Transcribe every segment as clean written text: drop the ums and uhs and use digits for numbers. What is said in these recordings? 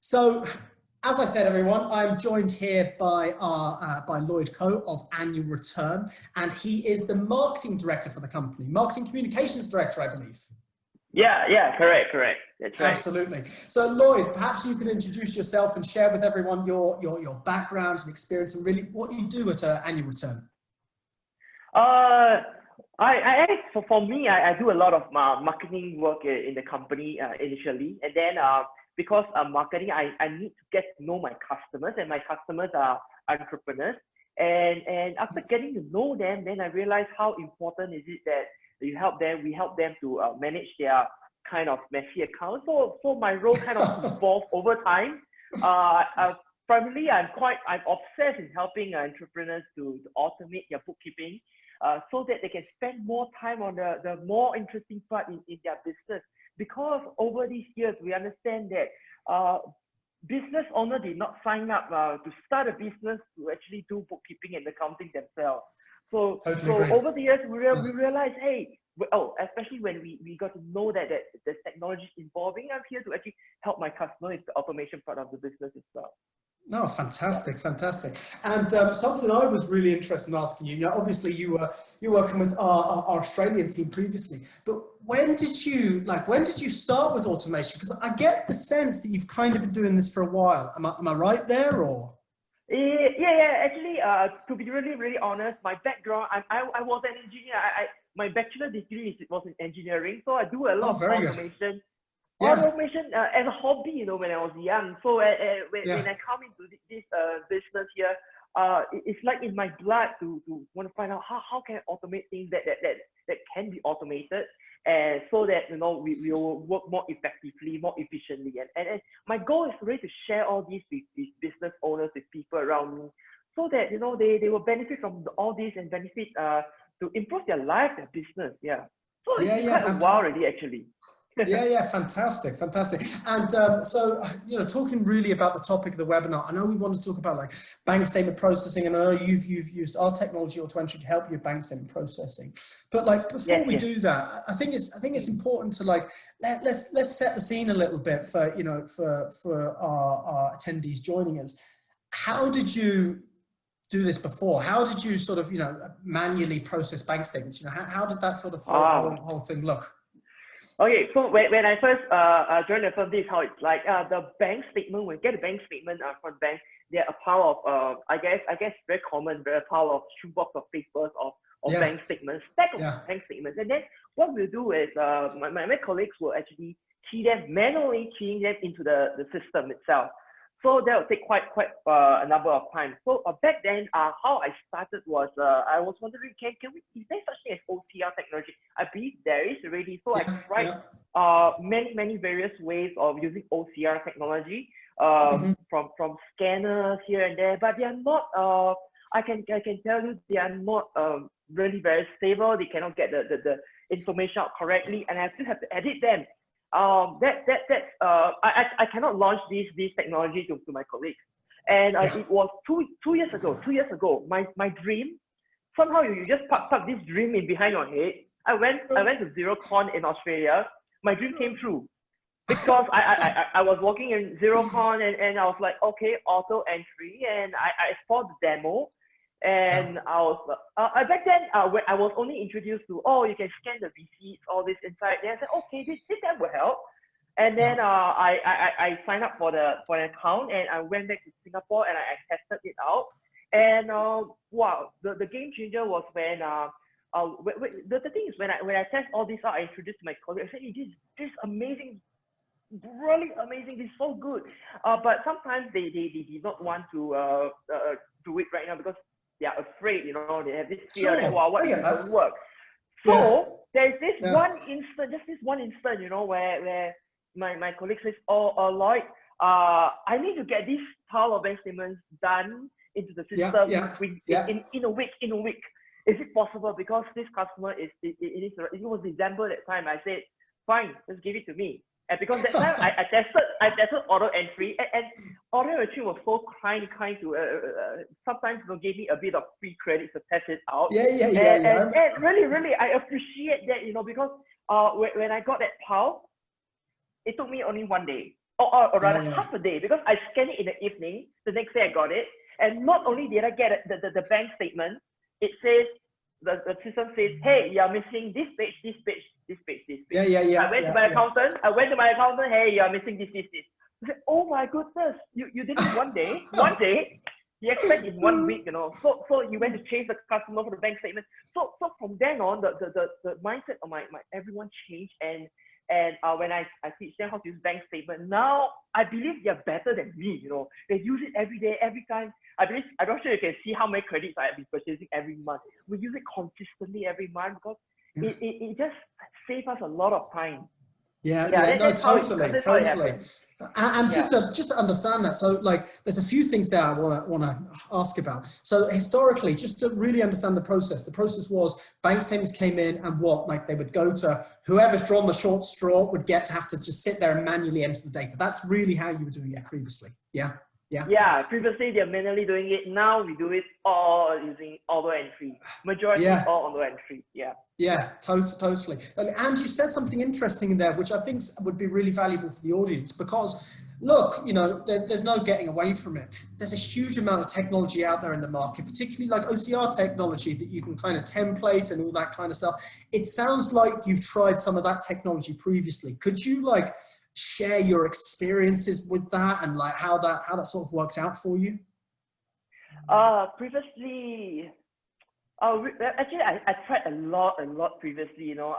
So, as I said, everyone, I'm joined here by by Lloyd of Annual Return, and he is the marketing director for the company, marketing communications director, I believe. Yeah, correct. That's right. Absolutely. So, Lloyd, perhaps you can introduce yourself and share with everyone your background and experience, and really what you do at Annual Return. For me, I do a lot of marketing work in the company initially, and then because marketing, I need to get to know my customers, and my customers are entrepreneurs. And after getting to know them, then I realized how important is it that we help them to manage their kind of messy account. So my role kind of evolved over time. Primarily, I'm obsessed in helping entrepreneurs to automate their bookkeeping, so that they can spend more time on the more interesting part in their business. Because over these years, we understand that business owners did not sign up to start a business to actually do bookkeeping and accounting themselves. So over the years, we realized, hey, especially when we got to know that the technology is evolving, I'm here to actually help my customer with the automation part of the business itself. Oh, fantastic. And something I was really interested in asking you, obviously you were working with our Australian team previously, but when did you start with automation? Because I get the sense that you've kind of been doing this for a while. Am I right there, or? Yeah. Actually, to be really honest, my background, I was an engineer. My bachelor degree was in engineering, so I do a lot of automation. Good. Automation as a hobby, when I was young. So when I come into this business here, it's like in my blood to want to find out how can I automate things that can be automated, and so that we will work more effectively, more efficiently. And my goal is really to share all these with business owners, with people around me, so that they will benefit from all this and benefit to improve their life, their business. Yeah. So it's quite a while already, actually. Yeah, fantastic. And so, talking really about the topic of the webinar, I know we want to talk about like bank statement processing, and I know you've used our technology to help you with bank statement processing. But like before we do that, I think it's important to like let's set the scene a little bit for for our attendees joining us. How did you do this before? How did you sort of manually process bank statements? How did that sort of whole thing look? Okay, so when I first joined the firm, this is how it's like. The bank statement, when you get a bank statement from the bank, they're a pile of I guess very common, very pile of shoebox of papers of bank statements, stack of bank statements. And then what we'll do is my colleagues will actually manually keying them into the system itself. So that will take quite a number of times. So back then, how I started was I was wondering, is there such thing as OCR technology? I believe there is already. So I tried many various ways of using OCR technology, from scanners here and there, but they are not. I can tell you they are not really very stable. They cannot get the information out correctly, and I still have to edit them. I cannot launch this technology to my colleagues, and it was two years ago. My dream, somehow you just park this dream in behind your head. I went to Xerocon in Australia. My dream came true because I was working in Xerocon, and I was like, okay, auto entry, and I saw the demo. And I was back then I was only introduced to you can scan the receipts, all this inside. Then I said, okay, this will help. And then I signed up for an account, and I went back to Singapore and I tested it out. And wow, the game changer was when the thing is when I test all this out, I introduced my colleagues. I said, this amazing, really amazing, this is so good. But sometimes they did not want to do it right now because they are afraid, they have this fear that, what if it doesn't work? So there's this one instant, where my colleague says, Lloyd, I need to get this pile of bank statements done into the system in a week. Is it possible? Because this customer it was December that time. I said, fine, just give it to me. And because that time I tested auto entry, and auto entry was so kind to sometimes gave me a bit of free credit to test it out. And really I appreciate that, because when I got that pile, it took me only one day. or rather half a day, because I scanned it in the evening. The next day I got it, and not only did I get the bank statement, it says the system says, hey, you're missing this page, this page, this page, this page. I went to my accountant. Hey, you're missing this. I said, oh my goodness, you did it one day. You expect in 1 week, you know. So you went to chase the customer for the bank statement. So from then on, the mindset of my everyone changed, and when I teach them how to use bank statement, now I believe they're better than me, you know. They use it every day, every time. I'm not sure you can see how many credits I have been purchasing every month. We use it consistently every month because it just saves us a lot of time. No, totally. And just to understand that, so like, there's a few things there I want to ask about. So historically, just to really understand the process was bank statements came in, and they would go to whoever's drawn the short straw would have to just sit there and manually enter the data. That's really how you were doing it previously. Yeah, previously they're manually doing it. Now we do it all using auto entry. Majority all auto entry. Yeah, totally. And you said something interesting in there, which I think would be really valuable for the audience, because look, you know, there's no getting away from it. There's a huge amount of technology out there in the market, particularly like OCR technology that you can kind of template and all that kind of stuff. It sounds like you've tried some of that technology previously. Could you like share your experiences with that and like how that sort of worked out for you? Previously, actually, I tried a lot previously, you know.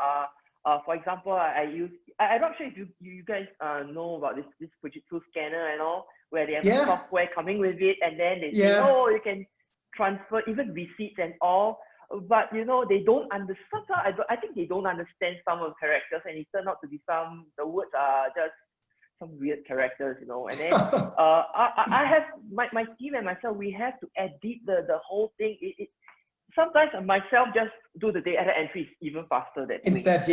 For example, I'm not sure if you guys know about this Fujitsu scanner and all, where they have software coming with it, and then they say, oh, you can transfer even receipts and all. But you know, they don't understand. I think they don't understand some of the characters, and it turned out to be the words are just some weird characters, you know. And then I have my team and myself, we have to edit the whole thing. Sometimes I myself just do the data entries even faster than instead. So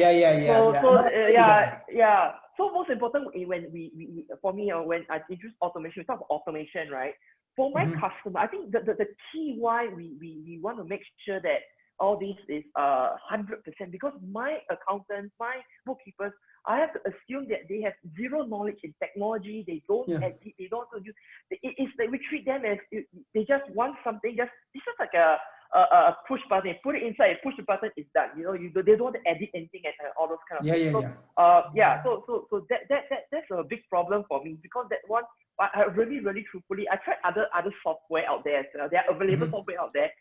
most important when we for me, when I introduce automation, we talk about automation, right? For my customer, I think the key why we want to make sure that all this is 100%, because my accountants, my bookkeepers, I have to assume that they have zero knowledge in technology. They don't edit, they don't use. It's like we treat them as they just want something. It's just like a push button. You put it inside, push the button, it's done. You know, they don't want to edit anything and all those kind of things. So that's a big problem for me, because that one, I really truthfully, I tried other software out there as well. There are available software out there.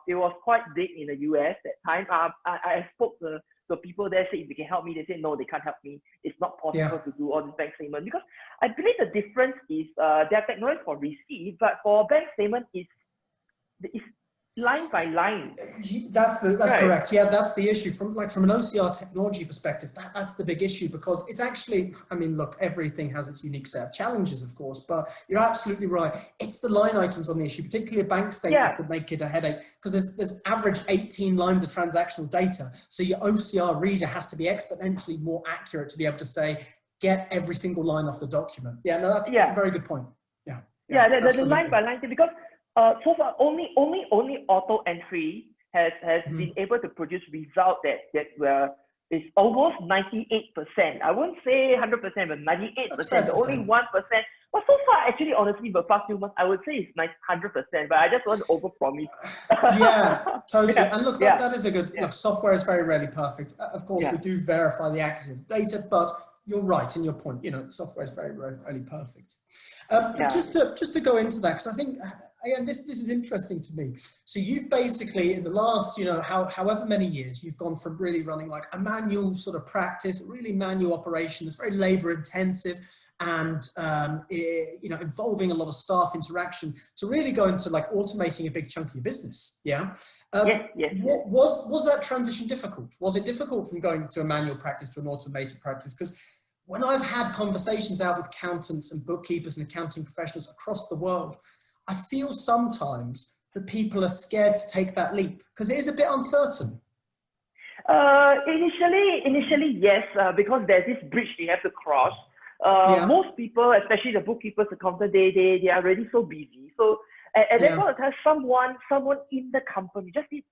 It was quite big in the US that time. I spoke to the people there, say if they can help me. They say no, they can't help me. It's not possible to do all this bank statement, because I believe the difference is their technology for receipt, but for bank statement it's line by line. That's correct. Yeah, that's the issue from an OCR technology perspective. That's the big issue, because it's actually, I mean, look, everything has its unique set of challenges, of course, but you're absolutely right. It's the line items on the issue, particularly bank statements, that make it a headache, because there's average 18 lines of transactional data. So your OCR reader has to be exponentially more accurate to be able to say, get every single line off the document. That's a very good point. The line by line thing, because so far only auto entry has been able to produce results that is almost 98%. I wouldn't say 100%, but 98%. Only 1%. But so far, actually, honestly, the past few months, I would say it's 100%. But I just want to overpromise. Totally. And look, that is a good. Look, software is very rarely perfect. Of course, we do verify the accuracy of data, but you're right in your point. You know, software is very rarely perfect. But just to go into that, because I think, again, this is interesting to me. So you've basically, in the last, you know, however many years, you've gone from really running like a manual sort of practice, a really manual operation that's very labor intensive and, you know, involving a lot of staff interaction, to really go into like automating a big chunk of your business. Was that transition difficult? Was it difficult from going to a manual practice to an automated practice? Because when I've had conversations out with accountants and bookkeepers and accounting professionals across the world, I feel sometimes that people are scared to take that leap because it is a bit uncertain. Initially, yes, because there's this bridge they have to cross. Most people, especially the bookkeepers, accountants, they are already so busy. So at that point of time, someone in the company just needs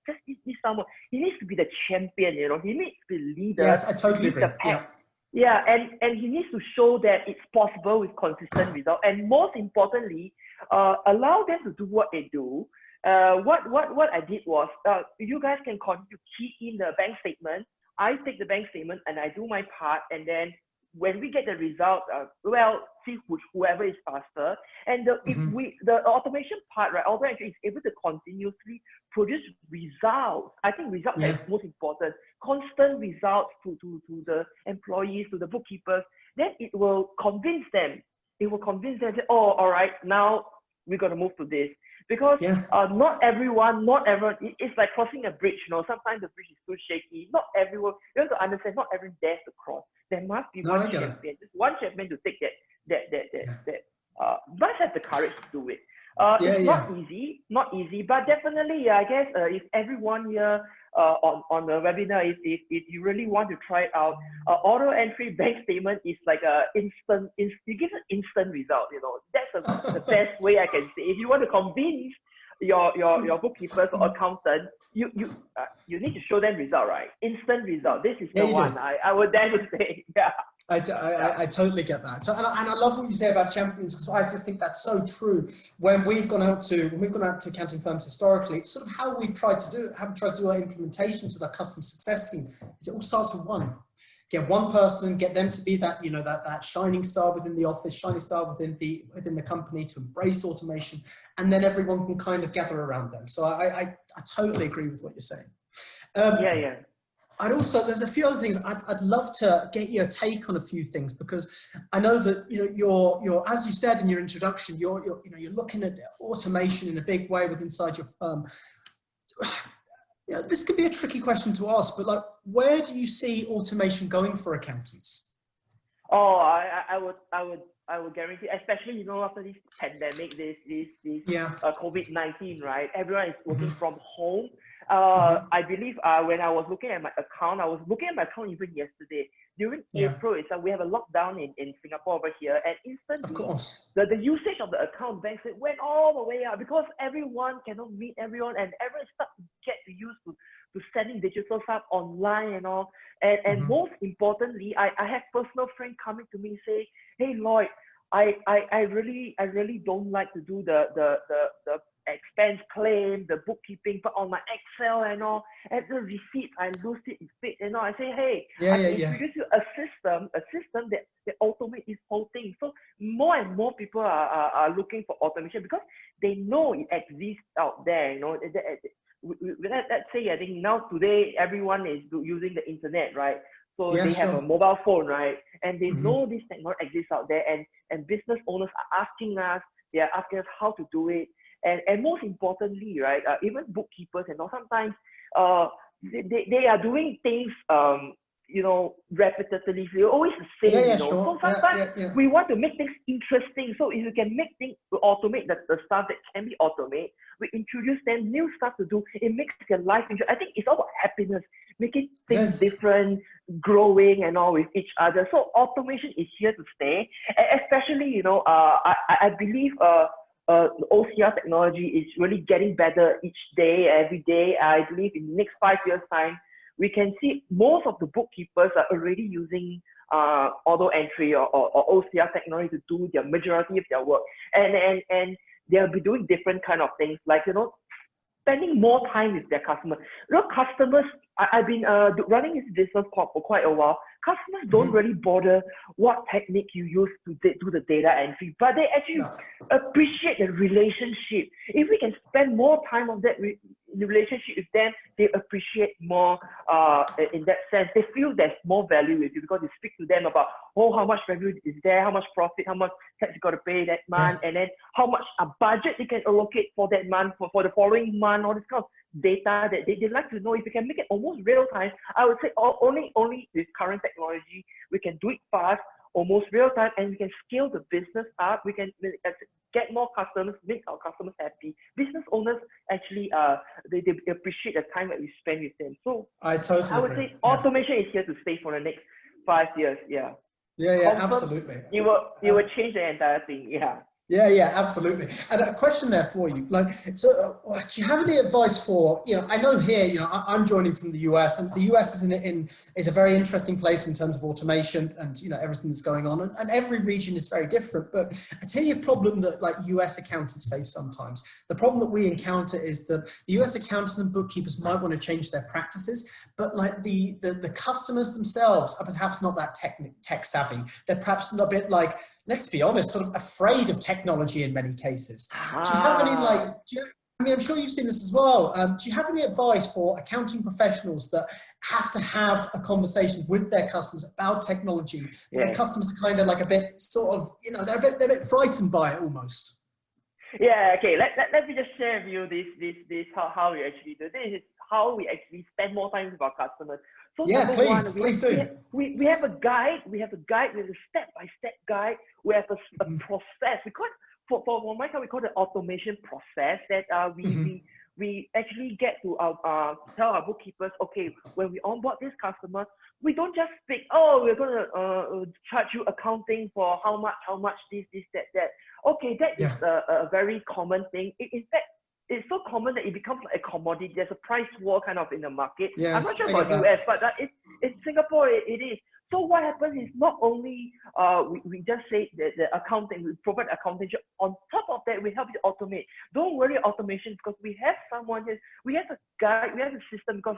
someone. He needs to be the champion, you know. He needs to be the leader. Yes, I totally agree. Yeah, and he needs to show that it's possible with consistent results, and most importantly, allow them to do what they do. What I did was, you guys can continue to key in the bank statement. I take the bank statement and I do my part, and then when we get the result, well, see whoever is faster. And the automation part, right? Auto entry is able to continuously produce results. I think results is most important. Constant results to the employees, to the bookkeepers. Then it will convince them. It will convince them that, oh, all right, now we're gonna move to this. Because not everyone, it's like crossing a bridge, you know. Sometimes the bridge is too shaky. Not everyone, you have to understand, not everyone dares to cross. There must be one champion, just one champion to take must have the courage to do it. It's not easy, but definitely, I guess if everyone here on the webinar, if you really want to try it out, auto entry bank statement is like a instant, it gives an instant result, you know. That's the best way I can say. If you want to convince your bookkeepers or accountant, you need to show them result, right? Instant result. This is the one I would dare to say. I totally get that. So, and I love what you say about champions, because I just think that's so true. When we've gone out to accounting firms historically, it's sort of how we've tried to do it, our implementations with our customer success team. Is it all starts with one. Get one person, get them to be that, you know, that shining star within the office, shining star within the company, to embrace automation, and then everyone can kind of gather around them. So I totally agree with what you're saying. I'd also, there's a few other things I'd love to get your take on a few things, because I know that, you know, you're as you said in your introduction, you're looking at automation in a big way inside your firm. Yeah, this could be a tricky question to ask, but like, where do you see automation going for accountants? Oh, I would guarantee, especially, you know, after this pandemic, this COVID-19, right? Everyone is working from home. I believe when I was looking at my account, even yesterday. During April, it's we have a lockdown in Singapore over here, and instantly, of course, the usage of the account banks, it went all the way up, because everyone cannot meet everyone, and everyone starts to get used to sending digital stuff online and all. And most importantly, I have personal friends coming to me and say, hey Lloyd, I really don't like to do the expense claim, the bookkeeping, but on my Excel and all, and the receipt, I lose it, and all. I say, hey, I can introduce you a system that automates this whole thing. So more and more people are looking for automation, because they know it exists out there, you know. Let's say, I think now today everyone is using the internet, right? So they have a mobile phone, right? And they know this technology exists out there, and business owners are asking us, they are asking us how to do it. And most importantly, right, even bookkeepers and all, sometimes they are doing things, you know, repetitively. They're always the same, you know. So sometimes we want to make things interesting. So if you can make things, automate the stuff that can be automated, we introduce them new stuff to do. It makes their life interesting. I think it's all about happiness, making things different, growing and all with each other. So automation is here to stay, especially, you know, I believe OCR technology is really getting better each day, every day. I believe in the next 5 years' time, we can see most of the bookkeepers are already using auto entry or OCR technology to do the majority of their work, and they'll be doing different kind of things, like, you know, spending more time with their customers. You know, customers, I've been running this business for quite a while. Customers don't really bother what technique you use to do the data entry, but they actually appreciate the relationship. If we can spend more time on that relationship with them, they appreciate more in that sense. They feel there's more value with you, because you speak to them about, oh, how much revenue is there, how much profit, how much tax you got to pay that month, and then how much a budget they can allocate for that month, for the following month, all this kind of data that they like to know. If you can make it almost real time, I would say only with current technology we can do it fast, almost real time, and we can scale the business up. We can get more customers, make our customers happy. Business owners actually they appreciate the time that we spend with them. So I would say automation is here to stay for the next 5 years. Absolutely. You will change the entire thing. Yeah, yeah, absolutely. And a question there for you, like, so do you have any advice for, I know here, I'm joining from the US, and the US is a very interesting place in terms of automation and, everything that's going on. And every region is very different. But I tell you a problem that like US accountants face sometimes. The problem that we encounter is that the US accountants and bookkeepers might want to change their practices, but like the customers themselves are perhaps not that tech savvy. They're perhaps a bit like, let's be honest, sort of afraid of technology in many cases. Do you have any I mean, I'm sure you've seen this as well. Do you have any advice for accounting professionals that have to have a conversation with their customers about technology? Yeah. Their customers are kind of like a bit sort of, they're a bit frightened by it almost. Yeah, okay. Let me just share with you this how we actually do this. Is how we actually spend more time with our customers. So yeah, please do. We have a guide. We have a step-by-step guide. We have a process. We call it, for my company, we call it automation process that we actually get to tell our bookkeepers, okay, when we onboard this customer, we don't just speak, oh, we're going to charge you accounting for how much this, that. Okay, that is a very common thing. In fact, it's so common that it becomes like a commodity. There's a price war kind of in the market. Yes, I'm not sure about US, but in Singapore, it is. So what happens is not only we just say the accounting, we provide accounting. On top of that, we help you automate. Don't worry automation, because we have someone here. We have a guide, we have a system, because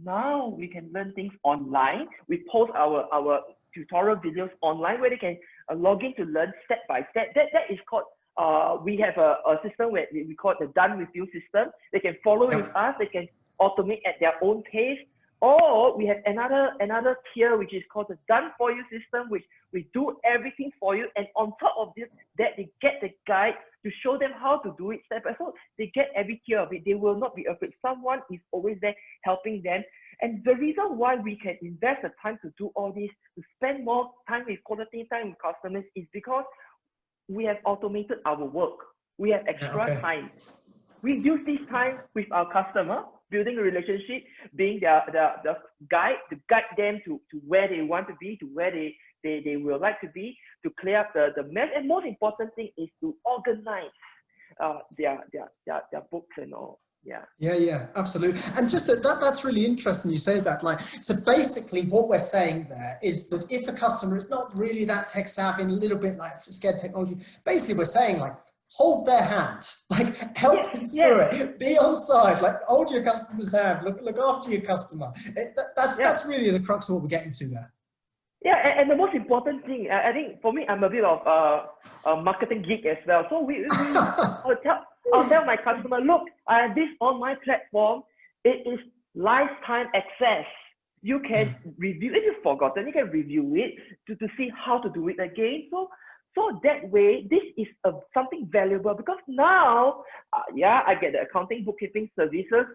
now we can learn things online. We post our tutorial videos online where they can log in to learn step by step. That is called, we have a system where we call it the done with you system. They can follow with us, they can automate at their own pace. Or we have another tier which is called the done for you system, which we do everything for you. And on top of this, that they get the guide to show them how to do it step by step. So they get every tier of it. They will not be afraid. Someone is always there helping them. And the reason why we can invest the time to do all this, to spend more time with quality time with customers, is because we have automated our work. We have extra time. We use this time with our customer, building a relationship, being the guide, to guide them to where they want to be, to where they will like to be, to clear up the mess. And most important thing is to organize their books and all. Yeah, absolutely. And just that's really interesting you say that. Like, so basically what we're saying there is that if a customer is not really that tech savvy and a little bit like scared technology, basically we're saying like, hold their hand, like help them through it, be on side, like hold your customer's hand, look after your customer. That's really the crux of what we're getting to there. Yeah, and the most important thing, I think for me, I'm a bit of a marketing geek as well. So I'll tell my customer, look, this on my platform, it is lifetime access. You can review, if you've forgotten, you can review it to see how to do it again. So that way, this is something valuable, because now, I get the accounting bookkeeping services.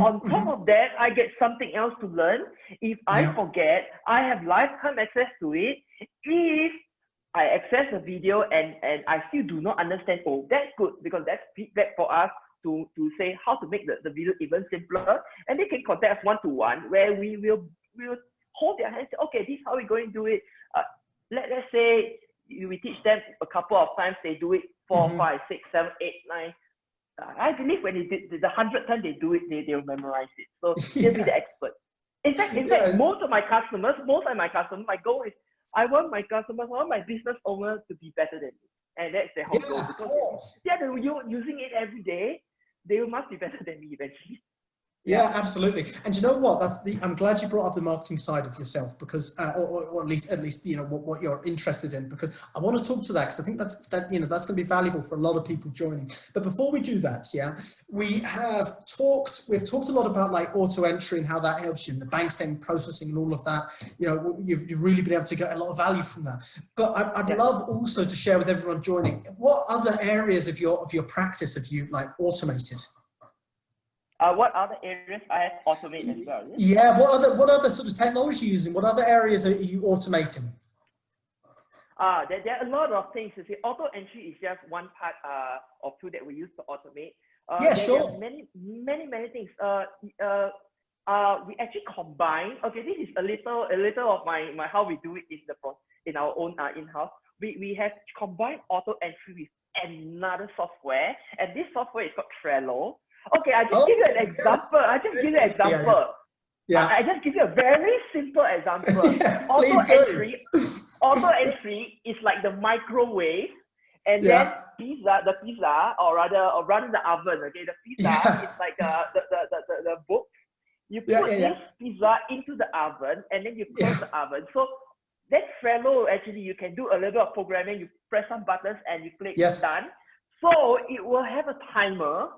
On top of that, I get something else to learn. If I forget, I have lifetime access to it. If I access the video and I still do not understand, oh, that's good, because that's feedback for us to say how to make the video even simpler. And they can contact us one-to-one, where we will hold their hands, okay, this is how we're going to do it. Let's say we teach them a couple of times, they do it 4, 5, 6, 7, 8, 9. I believe when they did the 100th time they do it, they'll memorize it. So they'll be the expert. In fact, most of my customers, my goal is I want my business owner to be better than me. And that's the whole goal. Because they're using it every day, they must be better than me eventually. Yeah, absolutely. And you know what? I'm glad you brought up the marketing side of yourself, because, or at least what you're interested in, because I want to talk to that, because I think that's going to be valuable for a lot of people joining. But before we do that, we've talked a lot about like auto entry and how that helps you, and the bank statement processing and all of that. You've really been able to get a lot of value from that. But I'd love also to share with everyone joining, what other areas of your practice have you like automated? What other areas I have automated as well? Yeah, what other sort of technology are you using? What other areas are you automating? There are a lot of things. You see, auto entry is just one part of tool that we use to automate. There are many things. We actually combine. Okay, this is a little of my how we do it in our own in-house. we have combined auto entry with another software, and this software is called Trello. Okay, I just give you an example. I just give you an example. I just give you a very simple example. Auto entry is like the microwave, and then the pizza, or rather the oven. Okay, the pizza is like the book. You put this pizza into the oven, and then you close the oven. So that Trello, actually, you can do a little bit of programming. You press some buttons and you click done. So it will have a timer.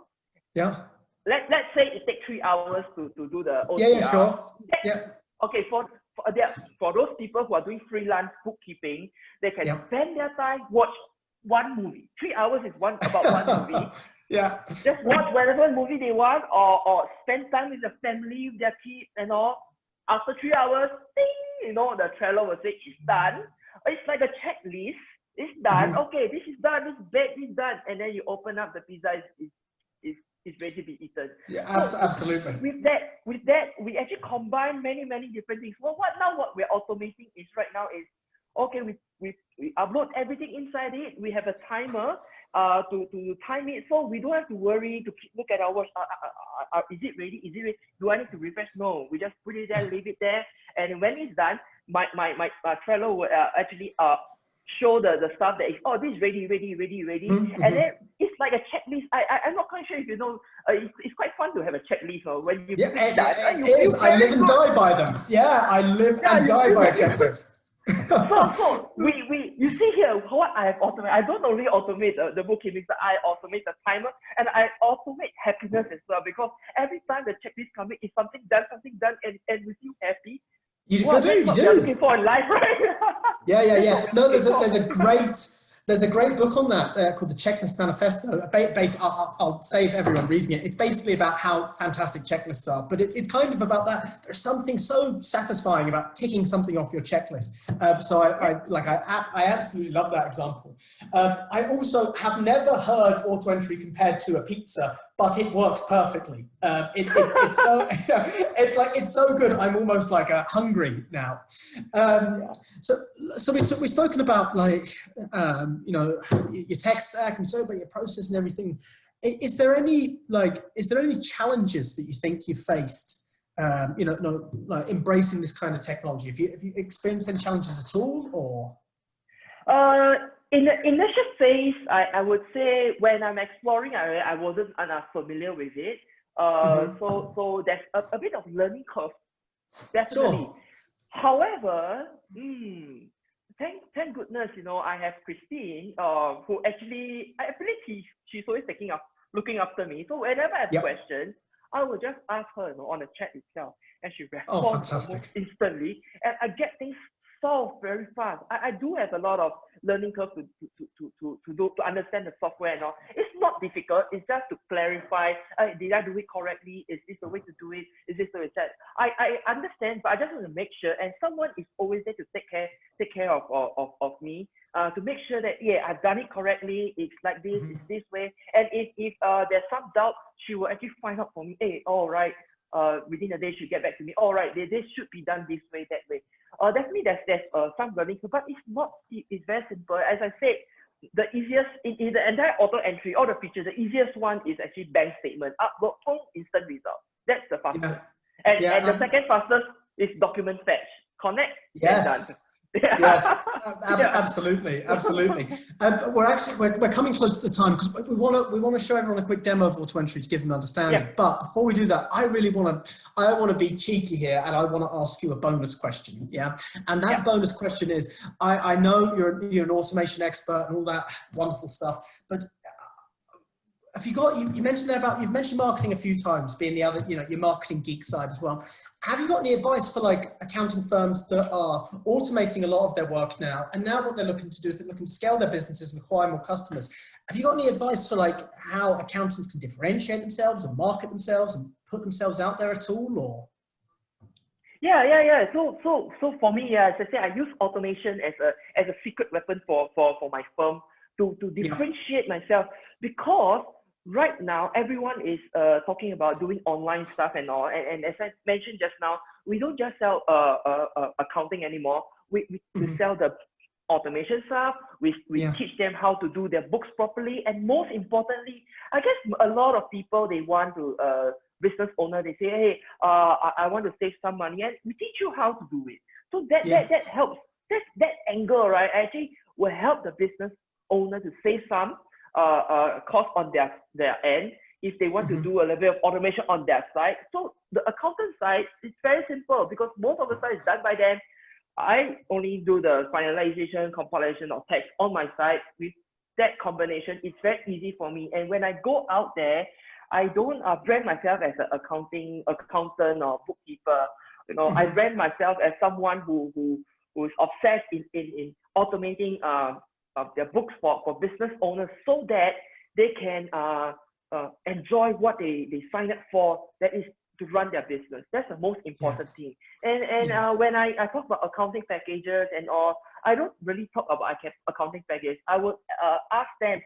Let's say it takes 3 hours to do the OCR. Okay, for those people who are doing freelance bookkeeping, they can spend their time, watch one movie. 3 hours is about one movie. Just watch whatever movie they want, or spend time with the family, with their kids and all. After 3 hours, ding, the Trello will say it's done. It's like a checklist. It's done. Okay, this is done. This baked is done. And then you open up the pizza. It's ready to be eaten. Absolutely. With that, we actually combine many different things. Well, what we're automating is right now is, okay, we upload everything inside it. We have a timer to time it, so we don't have to worry to look at our watch. Is it ready? Is it ready? Do I need to refresh? No, we just put it there, leave it there, and when it's done, my Trello will actually show the stuff that is, this is ready, and then it's like a checklist. I'm not quite sure if you know. It's quite fun to have a checklist, when you it is. I live and die by them. I live and die by a checklist. So you see here what I have automated. I don't only automate the bookkeeping, but I automate the timer, and I automate happiness as well, because every time the checklist comes in, it's something done, and we feel happy. You do. You're looking for in life, right? No, there's a great book on that called The Checklist Manifesto. I'll save everyone reading it. It's basically about how fantastic checklists are, but it's kind of about that. There's something so satisfying about ticking something off your checklist. So I absolutely love that example. I also have never heard auto entry compared to a pizza, but it works perfectly. It's so good. I'm almost hungry now. So we've spoken about your tech stack, and so about your process and everything. Is there any challenges that you think you faced? Embracing this kind of technology. Have you experienced any challenges at all, or? In the initial phase, I would say when I'm exploring, I wasn't familiar with it. So there's a bit of learning curve, definitely. Sure. However, thank goodness, I have Christine, who actually, I believe she's always looking after me. So whenever I have questions, I will just ask her, on the chat itself, and she responds almost instantly, and I get things solved very fast. I do have a lot of learning curve to understand the software and all. It's not difficult. It's just to clarify, did I do it correctly? Is this the way to do it? Is this the way that? I understand, but I just want to make sure, and someone is always there to take care of me, to make sure that, I've done it correctly. It's like this, it's this way. And if there's some doubt, she will actually find out for me, all right, within a day she'll get back to me, all right, this should be done this way, that way. Definitely there's some learning, but it's not steep, it's very simple. As I said, the easiest, in the entire auto entry, all the features, the easiest one is actually bank statement. Upload, instant result. That's the fastest. And the second fastest is document fetch. Connect, done. Yes, absolutely. We're coming close to the time, because we want to show everyone a quick demo of auto entry to give them an understanding. But before we do that, I want to be cheeky here, and I want to ask you a bonus question. And that bonus question is, I know you're an automation expert and all that wonderful stuff, but have you got, you mentioned there about, you've mentioned marketing a few times, being the other, your marketing geek side as well. Have you got any advice for accounting firms that are automating a lot of their work now, and now what they're looking to do is they're looking to scale their businesses and acquire more customers? Have you got any advice for how accountants can differentiate themselves or market themselves and put themselves out there at all, or? Yeah. So for me, as I say, I use automation as a secret weapon for my firm to differentiate myself, because right now everyone is talking about doing online stuff and all, and as I mentioned just now, we don't just sell accounting anymore. We sell the automation stuff. We teach them how to do their books properly. And most importantly, I guess a lot of people, they want to, business owner, they say, hey, I want to save some money, and we teach you how to do it. So that helps. That angle, right, actually will help the business owner to save some cost on their end if they want to do a little bit of automation on their side. So the accountant side is very simple because most of the side is done by them. I only do the finalization, compilation of text on my side. With that combination, it's very easy for me. And when I go out there, I don't brand myself as an accountant or bookkeeper. You know, I brand myself as someone who's obsessed in automating their books for business owners so that they can enjoy what they sign up for, that is to run their business. That's the most important thing. And when I talk about accounting packages and all, I don't really talk about accounting packages. I would ask them,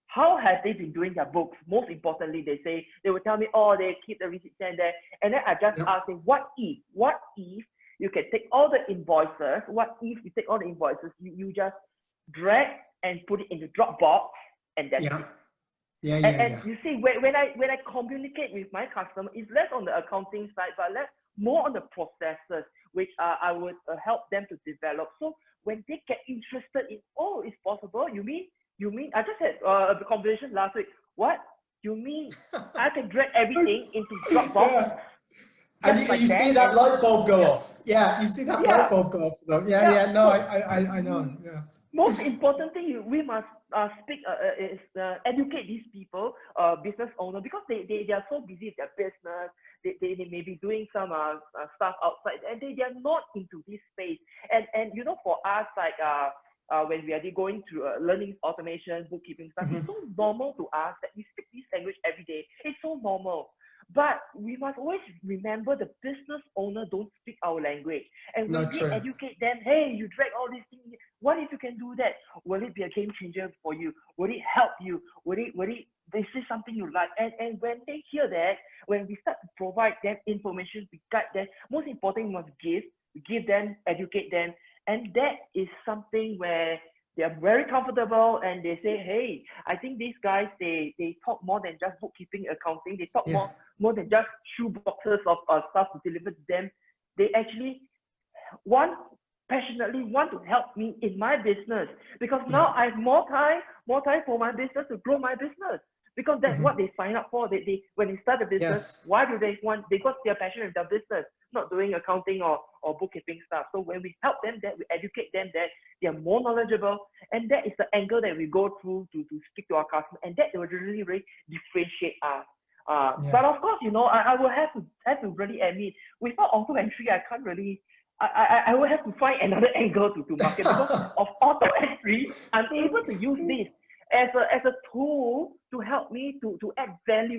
how have they been doing their books? Most importantly, they would tell me, oh, they keep the receipts and there. And then I just ask them, what if you can take all the invoices? What if you take all the invoices, you just drag and put it in the Dropbox, and that's it. And you see, when I communicate with my customer, it's less on the accounting side, but less more on the processes, which I would help them to develop. So when they get interested in, oh, it's possible. You mean? I just had a conversation last week. What? You mean I can drag everything into Dropbox? And you see that light bulb go off. Yeah, you see that light bulb go off. No, I know. Yeah. Most important thing we must is educate these people, business owners, because they are so busy with their business. They may be doing some stuff outside, and they are not into this space. And you know, for us, like when we are going through learning automation, bookkeeping stuff, it's so normal to us that we speak this language every day. It's so normal. But we must always remember the business owner don't speak our language. And when we educate them, hey, you drag all these things, what if you can do that? Will it be a game changer for you? Will it help you? This is something you like? And when they hear that, when we start to provide them information, we guide them, most important, we must give them, educate them. And that is something where they are very comfortable, and they say, hey, I think these guys, they talk more than just bookkeeping, accounting. They talk more than just shoe boxes of stuff to deliver to them. They actually passionately want to help me in my business, because now I have more time for my business to grow my business, because that's what they sign up for. They when they start a business, why do they want? Because they're passionate with their business, not doing accounting or bookkeeping stuff. So when we help them, that we educate them, that they are more knowledgeable, and that is the angle that we go through to speak to our customer, and that will really differentiate us. But of course, you know, I will have to really admit, without auto entry, I can't really. I will have to find another angle to market, because of auto entry. I'm able to use this as a tool to help me to add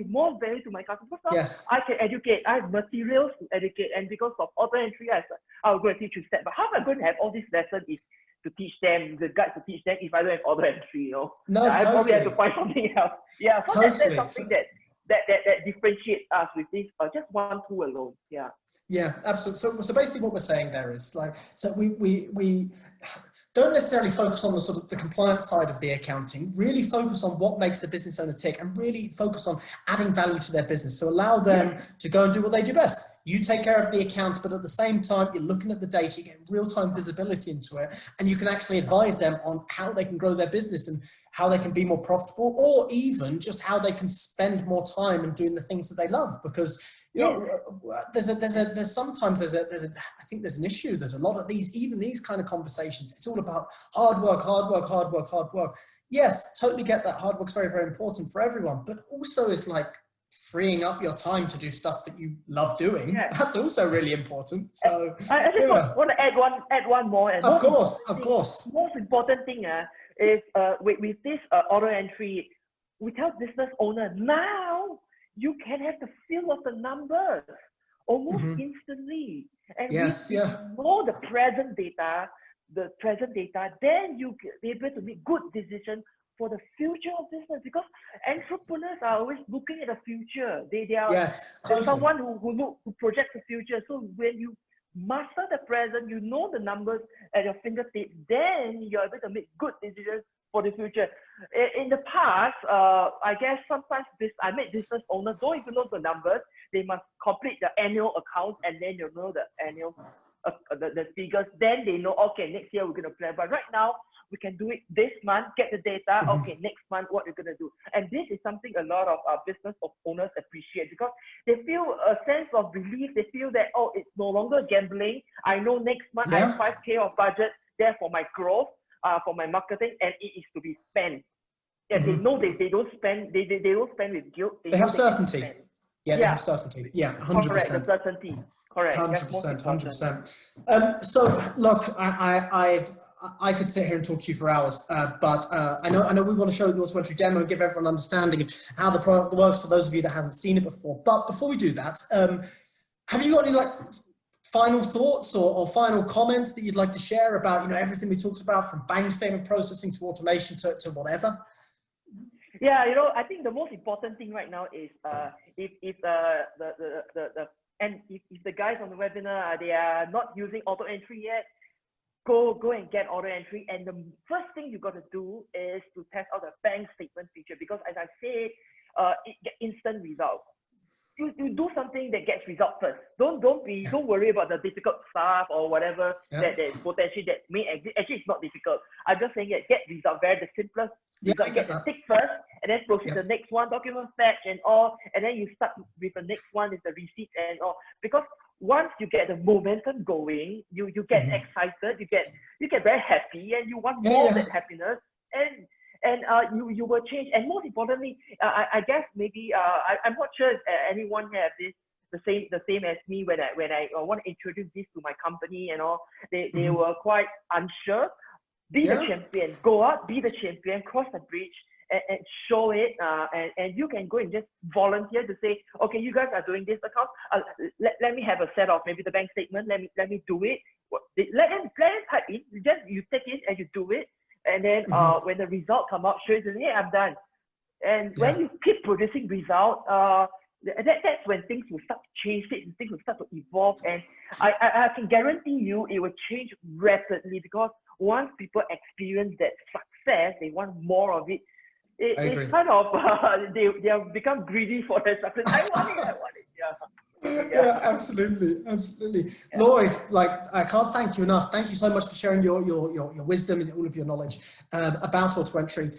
more value to my customers. I can educate. I have materials to educate, and because of auto entry, I'll go and teach you step. But how am I going to have all these lessons to teach them, the guides to teach them, if I don't have auto entry? You know, I probably have to find something else. Yeah, so that's something that differentiates us with this just one tool alone. Yeah, absolutely. So basically what we're saying there is like, so we don't necessarily focus on the sort of the compliance side of the accounting, really focus on what makes the business owner tick, and really focus on adding value to their business. So allow them to go and do what they do best. You take care of the accounts, but at the same time, you're looking at the data, you get real-time visibility into it, and you can actually advise them on how they can grow their business and how they can be more profitable, or even just how they can spend more time in doing the things that they love. Because you know, sometimes there's I think there's an issue that a lot of these kind of conversations, it's all about hard work. Yes, totally get that. Hard work's very, very important for everyone, but also is like freeing up your time to do stuff that you love doing. That's also really important. So I just want to add one more. And of course. Most important thing is with this auto entry, we tell business owner now, you can have the feel of the numbers almost instantly. And if you know the present data, then you can be able to make good decisions for the future of business, because entrepreneurs are always looking at the future. They are someone who projects the future. So when you master the present, you know the numbers at your fingertips, then you're able to make good decisions for the future. In the past, I guess sometimes business owners don't even know the numbers. They must complete the annual accounts, and then you know the annual the figures. Then they know, okay, next year we're going to plan. But right now, we can do it this month, get the data. Okay, next month, what we're going to do. And this is something a lot of business owners appreciate, because they feel a sense of relief. They feel that, oh, it's no longer gambling. I know next month I have 5K of budget there for my growth, for my marketing, and it is to be spent. Yeah, they know they don't spend. They don't spend with guilt. They have certainty. Yeah, they have certainty. Yeah, 100%. Correct, the certainty. Correct. 100%, 100%. So look, I could sit here and talk to you for hours, but I know we want to show the auto entry demo and give everyone an understanding of how the product works for those of you that haven't seen it before. But before we do that, have you got any final thoughts or final comments that you'd like to share about everything we talked about, from bank statement processing to automation to whatever? Yeah, I think the most important thing right now is if the guys on the webinar, they are not using auto entry yet, go and get auto entry. And the first thing you got to do is to test out the bank statement feature, because as I said, it get instant results. You do something that gets results first. Don't worry about the difficult stuff or whatever that is potentially that may exist. Actually, it's not difficult. I'm just saying that get results, the simplest. Get the tick first, and then proceed to the next one, document fetch and all, and then you start with the next one is the receipt and all. Because once you get the momentum going, you get excited, you get very happy, and you want more of that happiness, and you will change. And most importantly, I guess maybe I'm not sure if anyone has this the same as me when I want to introduce this to my company and all. They were quite unsure. Be the champion. Go out, be the champion, cross the bridge, and show it. And you can go and just volunteer to say, okay, you guys are doing this account. Let me have a set of maybe the bank statement. Let me do it. Let them type in. You take it and you do it. And then when the result come out, show them, hey, I'm done. And when you keep producing results, that's when things will start to change, things will start to evolve. And I can guarantee you it will change rapidly, because once people experience that success, they want more of it. It's kind of, they have become greedy for their success. I want it. Yeah, absolutely. Yeah. Lloyd, I can't thank you enough. Thank you so much for sharing your wisdom and all of your knowledge about auto entry.